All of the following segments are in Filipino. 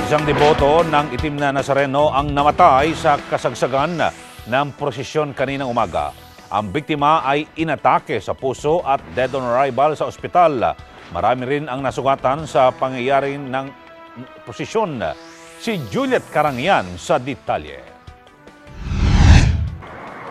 Isang deboto ng itim na Nazareno ang namatay sa kasagsagan ng prosesyon kaninang umaga. Ang biktima ay inatake sa puso at dead on arrival sa ospital. Marami rin ang nasugatan sa pangyayari ng prosesyon. Si Juliet Karangian sa detalye.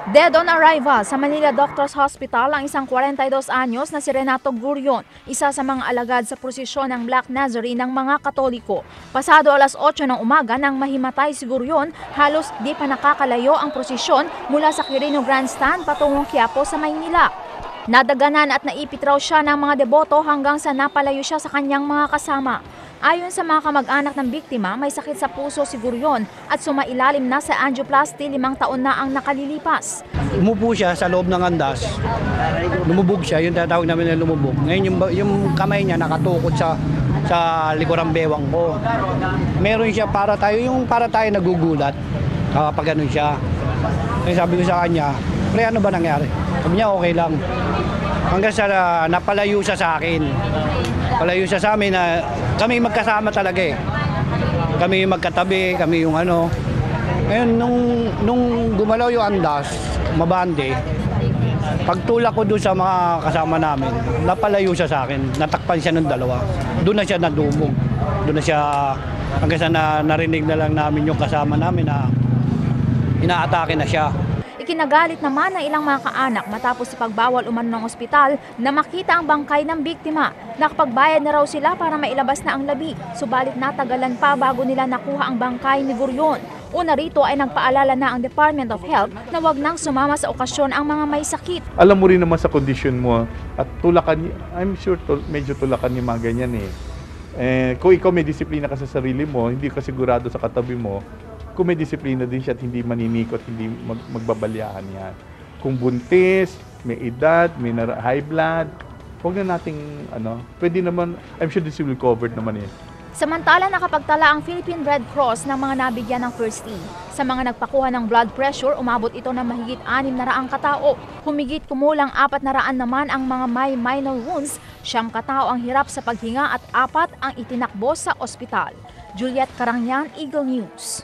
Dead on arrival sa Manila Doctors Hospital ang isang 42 anyos na si Renato Gurion, isa sa mga alagad sa prosesyon ng Black Nazarene ng mga Katoliko. Pasado alas 8 ng umaga nang mahimatay si Gurion, halos di pa nakakalayo ang prosesyon mula sa Quirino Grandstand patungong Quiapo sa Maynila. Nadaganan at naipit raw siya ng mga deboto hanggang sa napalayo siya sa kanyang mga kasama. Ayon sa mga kamag-anak ng biktima, may sakit sa puso si Gurion at sumailalim na sa angioplasty, 5 taon na ang nakalilipas. Umupo siya sa loob ng andas, lumubog siya, yung tatawag namin na lumubog. Ngayon yung kamay niya nakatukot sa likurang bewang ko. Meron siya para tayo nagugulat kapag ganun siya. Kaya sabi ko sa kanya, pre, ano ba nangyari? Sabi niya, okay lang. Hanggang sa napalayo siya sa akin. Palayo siya sa amin na kami magkasama talaga eh. Kami magkatabi, kami yung ano. Ngayon, nung gumalaw yung andas, mabande, pagtulak ko doon sa mga kasama namin, napalayo siya sa akin. Natakpan siya ng dalawa. Doon na siya nadumog. Doon na siya, hanggang sa narinig na lang namin yung kasama namin na inaatake na siya. Ikinagalit naman ng ilang mga kaanak matapos ipagbawal umano ng ospital na makita ang bangkay ng biktima. Nakapagbayad na raw sila para mailabas na ang labi, subalit natagalan pa bago nila nakuha ang bangkay ni Gurion. Una rito ay nagpaalala na ang Department of Health na wag nang sumama sa okasyon ang mga may sakit. Alam mo rin naman sa kondisyon mo at tulakan, I'm sure medyo tulakan yung mga ganyan eh. Kung ikaw may disiplina ka sa sarili mo, hindi ka sigurado sa katabi mo, kung may disiplina din siya at hindi maninikot, hindi magbabalyahan yan. Kung buntis, may edad, may high blood, huwag na nating, pwede naman, I'm sure this will be covered naman eh. Samantala, nakapagtala ang Philippine Red Cross ng mga nabigyan ng first aid. Sa mga nagpakuha ng blood pressure, umabot ito ng mahigit 600 katao. Humigit kumulang 400 naman ang mga may minor wounds, 9 katao ang hirap sa paghinga at 4 ang itinakbo sa ospital. Juliet Karangian, Eagle News.